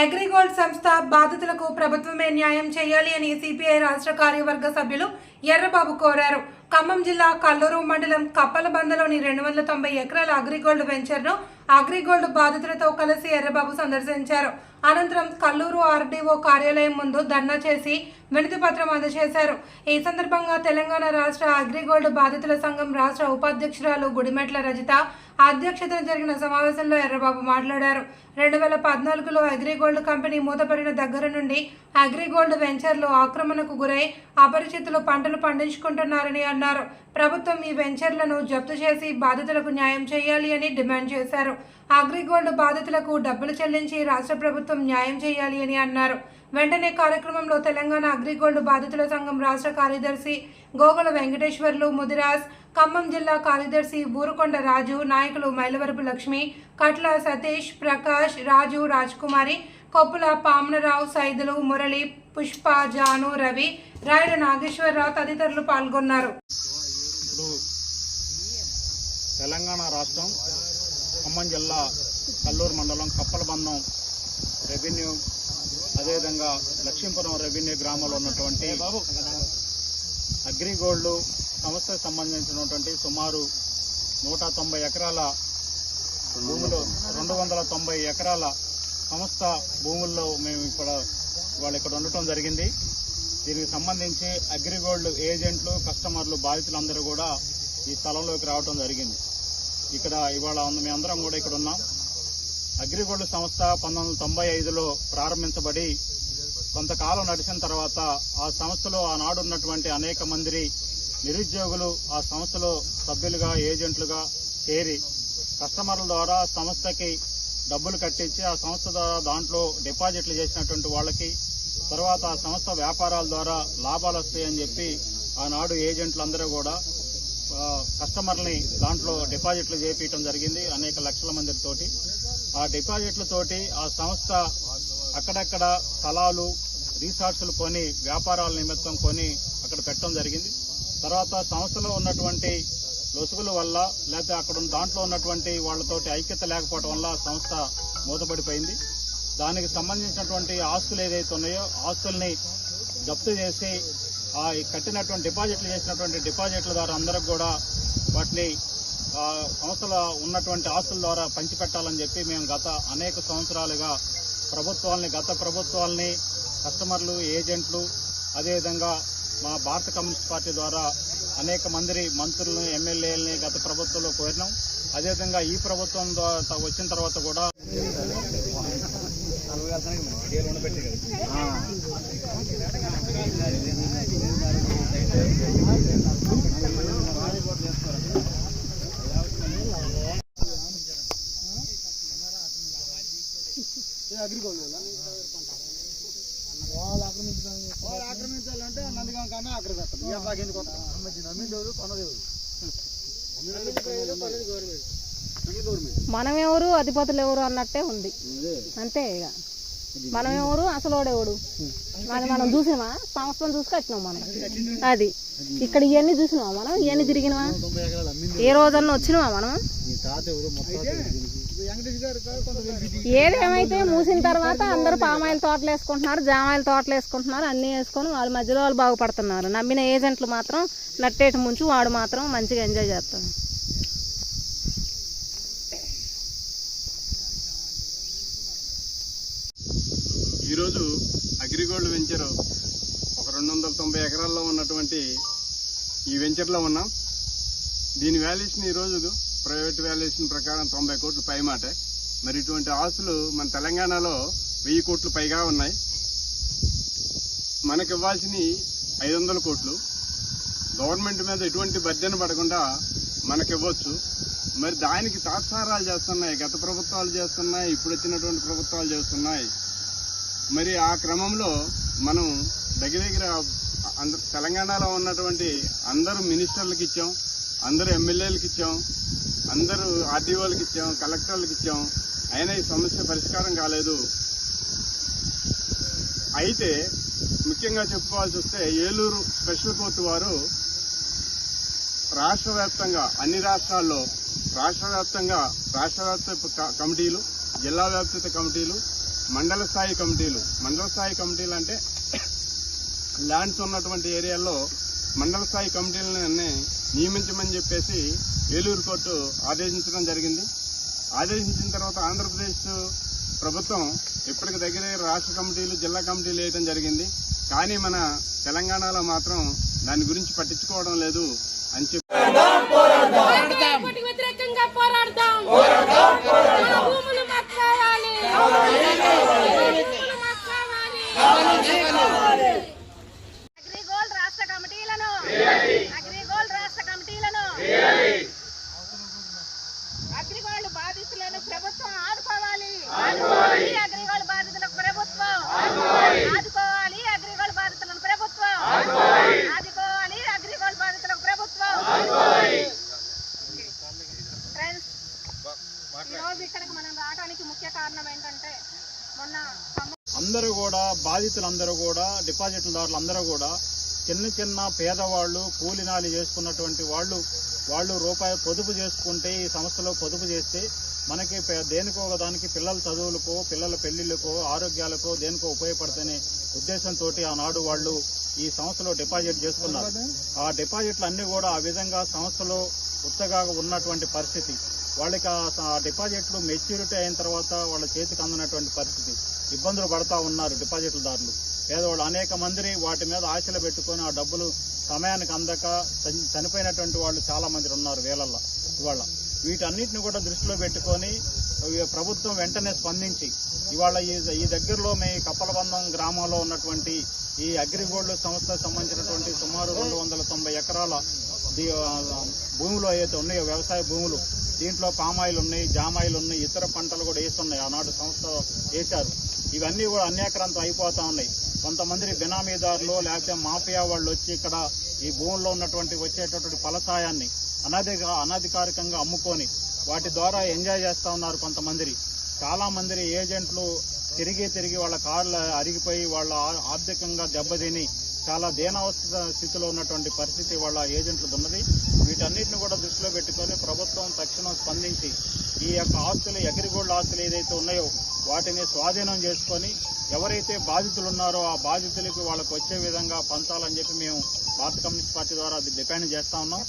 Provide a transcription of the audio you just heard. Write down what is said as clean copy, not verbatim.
అగ్రిగోల్డ్ సంస్థ బాధితులకు ప్రభుత్వమే న్యాయం చేయాలి అని సిపిఐ రాష్ట్ర కార్యవర్గ సభ్యులు ఎర్రబాబు కోరారు. ఖమ్మం జిల్లా కల్లూరు మండలం కప్పలబందలోని 290 ఎకరాల అగ్రిగోల్డ్ వెంచర్ను అగ్రిగోల్డ్ బాధితులతో కలిసి ఎర్రబాబు సందర్శించారు. అనంతరం కల్లూరు ఆర్డీఓ కార్యాలయం ముందు ధర్నా చేసి వినతి పత్రం అందజేశారు. ఈ సందర్భంగా తెలంగాణ రాష్ట్ర అగ్రిగోల్డ్ బాధితుల సంఘం రాష్ట్ర ఉపాధ్యక్షురాలు గుడిమెట్ల రజిత అధ్యక్షతన జరిగిన సమావేశంలో ఎర్రబాబు మాట్లాడారు. 2014లో అగ్రిగోల్డ్ కంపెనీ మూతపడిన దగ్గర నుండి అగ్రిగోల్డ్ వెంచర్లు ఆక్రమణకు గురై అపరిచితులు పంటలు పండించుకుంటున్నారని అన్నారు. ప్రభుత్వం ఈ వెంచర్లను జప్తు చేసి బాధితులకు న్యాయం చేయాలి అని డిమాండ్ చేశారు. అగ్రిగోల్డ్ బాధితులకు డబ్బులు చెల్లించి రాష్ట్ర ప్రభుత్వం న్యాయం చేయాలి అని అన్నారు. వెంటనే కార్యక్రమంలో తెలంగాణ అగ్రిగోల్డ్ బాధితుల సంఘం రాష్ట్ర కార్యదర్శి గోగుల వెంకటేశ్వర్లు ముదిరాజ్, ఖమ్మం జిల్లా కార్యదర్శి బూరుకొండ రాజు, నాయకులు మైలవరపు లక్ష్మి, కట్ల సతీష్, ప్రకాష్, రాజు, రాజ్కుమారి, కొప్పుల పామనరావు, సైదులు, మురళి, పుష్ప, జాను, రవి, రాయుడు నాగేశ్వరరావు తదితరులు పాల్గొన్నారు. తెలంగాణ రాష్ట్రం ఖమ్మం జిల్లా కల్లూరు మండలం కప్పలబందం రెవెన్యూ, అదేవిధంగా లక్ష్మీపురం రెవెన్యూ గ్రామంలో ఉన్నటువంటి అగ్రిగోల్డ్ సంస్థకు సంబంధించినటువంటి సుమారు 190 ఎకరాల భూములు, 290 ఎకరాల సంస్థ భూముల్లో మేము ఇక్కడ ఉండటం జరిగింది. దీనికి సంబంధించి అగ్రిగోల్డ్ ఏజెంట్లు, కస్టమర్లు, బాధితులందరూ కూడా ఈ స్థలంలోకి రావడం జరిగింది. ఇక్కడ ఇవాళ మేమందరం కూడా ఇక్కడ ఉన్నాం. అగ్రిగోల్డ్ సంస్థ 1995లో ప్రారంభించబడి కొంతకాలం నడిచిన తర్వాత ఆ సంస్థలో ఆనాడు ఉన్నటువంటి అనేక మంది నిరుద్యోగులు ఆ సంస్థలో సభ్యులుగా, ఏజెంట్లుగా చేరి కస్టమర్ల ద్వారా సంస్థకి డబ్బులు కట్టించి ఆ సంస్థ ద్వారా దాంట్లో డిపాజిట్లు చేసినటువంటి వాళ్ళకి తర్వాత ఆ సంస్థ వ్యాపారాల ద్వారా లాభాలు వస్తాయని చెప్పి ఆనాడు ఏజెంట్లందరూ కూడా కస్టమర్ని దాంట్లో డిపాజిట్లు చేపించడం జరిగింది అనేక లక్షల మందితోటి. ఆ డిపాజిట్లతోటి ఆ సంస్థ అక్కడక్కడ స్థలాలు, రిసార్ట్స్లు కొని వ్యాపారాల నిమిత్తం కొని అక్కడ పెట్టడం జరిగింది. తర్వాత సంస్థలో ఉన్నటువంటి లొసుగుల వల్ల లేకపోతే అక్కడ దాంట్లో ఉన్నటువంటి వాళ్లతోటి ఐక్యత లేకపోవడం వల్ల సంస్థ మూతపడిపోయింది. దానికి సంబంధించినటువంటి ఆస్తులు ఏదైతే ఉన్నాయో ఆస్తుల్ని జప్తు చేసి ఆ కట్టినటువంటి డిపాజిట్లు చేసినటువంటి డిపాజిట్ల ద్వారా అందరికి కూడా వాటిని సంస్థలో ఉన్నటువంటి ఆస్తుల ద్వారా పంచిపెట్టాలని చెప్పి మేము గత అనేక సంవత్సరాలుగా గత ప్రభుత్వాలని కస్టమర్లు, ఏజెంట్లు, అదేవిధంగా మా భారత కమ్యూనిస్ట్ పార్టీ ద్వారా అనేక మంది మంత్రులను, ఎమ్మెల్యేలని గత ప్రభుత్వంలో కోరినాం. అదేవిధంగా ఈ ప్రభుత్వం వచ్చిన తర్వాత కూడా ఆక్రమించాలంటే నందిగాం కన్నా ఆక్రమిస్తారు. మనం ఎవరు, అధిపతులు ఎవరు అన్నట్టే ఉంది అంతే. ఇక మనం ఎవరు, అసలోడెవడు, మనం చూసినామా? సంవత్సరం చూసి కట్టినాం మనం. అది ఇక్కడ ఇవన్నీ చూసినావా మనం? ఇవన్నీ తిరిగినవా? ఏ రోజన్నా వచ్చినావా మనం? ఏదేమైతే మూసిన తర్వాత అందరూ పామాయిల తోటలు వేసుకుంటున్నారు, జామాయిల తోటలు వేసుకుంటున్నారు, అన్నీ వేసుకొని వాళ్ళ మధ్యలో వాళ్ళు బాగుపడుతున్నారు. నమ్మిన ఏజెంట్లు మాత్రం నట్టేటి ముంచు, వాడు మాత్రం మంచిగా ఎంజాయ్ చేస్తాడు. ఈరోజు అగ్రిగోల్డ్ వెంచర్ ఒక 290 ఎకరాల్లో ఉన్నటువంటి ఈ వెంచర్లో ఉన్నాం. దీని వాల్యుయేషన్ ఈరోజు ప్రైవేట్ వాల్యుయేషన్ ప్రకారం 90 కోట్లు పైమాట. మరి ఇటువంటి ఆస్తులు మన తెలంగాణలో 1000 కోట్లు పైగా ఉన్నాయి. మనకి ఇవ్వాల్సినవి 500 కోట్లు. గవర్నమెంట్ మీద ఎటువంటి బర్డెన్ పడకుండా మనకివ్వచ్చు. మరి దానికి తాత్సారాలు చేస్తున్నాయి, గత ప్రభుత్వాలు చేస్తున్నాయి, ఇప్పుడు వచ్చినటువంటి ప్రభుత్వాలు చేస్తున్నాయి. మరి ఆ క్రమంలో మనం దగ్గర తెలంగాణలో ఉన్నటువంటి అందరూ మినిస్టర్లకు ఇచ్చాం, అందరూ ఎమ్మెల్యేలకు ఇచ్చాం, అందరూ ఆర్టీఓలకు ఇచ్చాం, కలెక్టర్లకు ఇచ్చాం. అయినా ఈ సమస్య పరిష్కారం కాలేదు. అయితే ముఖ్యంగా చెప్పుకోవాల్సి వస్తే ఏలూరు స్పెషల్ కోర్టు వారు రాష్ట్ర వ్యాప్తంగా అన్ని రాష్ట్రాల్లో రాష్ట్ర వ్యాప్త కమిటీలు, జిల్లా వ్యాప్త కమిటీలు, మండల స్థాయి కమిటీలు అంటే ల్యాండ్స్ ఉన్నటువంటి ఏరియాల్లో మండల స్థాయి కమిటీలని నియమించమని చెప్పేసి ఏలూరు కోర్టు ఆదేశించడం జరిగింది. ఆదేశించిన తర్వాత ఆంధ్రప్రదేశ్ ప్రభుత్వం ఇప్పటికి దగ్గర రాష్ట్ర కమిటీలు, జిల్లా కమిటీలు వేయడం జరిగింది. కానీ మన తెలంగాణలో మాత్రం దాని గురించి పట్టించుకోవడం లేదు అని చెప్పి వ్యతిరేకంగా పోరాడదాం. భూములు మాకు కావాలి. అగ్రిగోల్డ్ రాష్ట్ర కమిటీలను అగ్రిగోల్డ్ బాధితులను ప్రభుత్వం ఆదుకోవాలి. అగ్రిగోల్డ్ బాధితులకు ప్రభుత్వం ఆదుకోవాలి. అగ్రిగోల్డ్ బాధితులకు ప్రభుత్వం ఫ్రెండ్స్, ఈరోజు ఇక్కడికి మనం రావడానికి ముఖ్య కారణం ఏంటంటే మొన్న అందరూ కూడా బాధితులందరూ కూడా డిపాజిట్దారులందరూ కూడా చిన్న పేదవాళ్ళు కూలినాలి చేసుకున్నటువంటి వాళ్ళు రూపాయి పొదుపు చేసుకుంటే ఈ సంస్థలో పొదుపు చేస్తే మనకి దేనికో దానికి పిల్లల చదువులకో, పిల్లల పెళ్లిళ్లకో, ఆరోగ్యాలకో దేనికో ఉపయోగపడుతున్న ఉద్దేశంతో ఆనాడు వాళ్ళు ఈ సంస్థలో డిపాజిట్ చేసుకున్నారు. ఆ డిపాజిట్లు అన్ని కూడా ఆ విధంగా సంస్థలో ఉత్తగా ఉన్నటువంటి పరిస్థితి, వాళ్ళకి ఆ డిపాజిట్లు మెచ్యూరిటీ అయిన తర్వాత వాళ్ళ చేతికి అందనటువంటి పరిస్థితి, ఇబ్బందులు పడతా ఉన్నారు డిపాజిట్లదారులు. పేదవాళ్ళు అనేక మంది వాటి మీద ఆశలు పెట్టుకొని ఆ డబ్బులు సమయానికి అందక చనిపోయినటువంటి వాళ్ళు చాలా మంది ఉన్నారు వేలల్లో. ఇవాళ వీటన్నిటిని కూడా దృష్టిలో పెట్టుకొని ప్రభుత్వం వెంటనే స్పందించి ఇవాళ ఈ దగ్గరలో కప్పలబంధం గ్రామంలో ఉన్నటువంటి ఈ అగ్రిగోల్డ్ సంస్థకు సంబంధించినటువంటి సుమారు 290 ఎకరాల భూములు ఏదైతే ఉన్నాయో వ్యవసాయ భూములు, దీంట్లో పామాయిల్ ఉన్నాయి, జామాయిల్ ఉన్నాయి, ఇతర పంటలు కూడా వేస్తున్నాయి. ఆనాడు సంస్థ వేశారు. ఇవన్నీ కూడా అన్యాక్రాంతం అయిపోతా ఉన్నాయి. కొంతమంది బినామీదారులు లేకపోతే మాఫియా వాళ్ళు వచ్చి ఇక్కడ ఈ భూముల్లో ఉన్నటువంటి వచ్చేటటువంటి ఫలసాయాన్ని అనధికారికంగా అమ్ముకొని వాటి ద్వారా ఎంజాయ్ చేస్తా ఉన్నారు. కొంతమంది చాలా మంది ఏజెంట్లు తిరిగి వాళ్ళ కార్లు అరిగిపోయి వాళ్ళ ఆర్థికంగా దెబ్బతిని చాలా దీనావస్థ స్థితిలో ఉన్నటువంటి పరిస్థితి వాళ్ళ ఏజెంట్లది ఉన్నది. వీటన్నిటిని కూడా దృష్టిలో పెట్టుకొని ప్రభుత్వం తక్షణం స్పందించి ఈ యొక్క ఆస్తులు, అగ్రిగోల్డ్ ఆస్తులు ఏదైతే ఉన్నాయో వాటిని స్వాధీనం చేసుకొని ఎవరైతే బాధితులు ఉన్నారో ఆ బాధితులకు వాళ్ళకు వచ్చే విధంగా పంచాలని చెప్పి మేము భారత కమ్యూనిస్ట్ పార్టీ ద్వారా డిమాండ్ చేస్తా ఉన్నాం.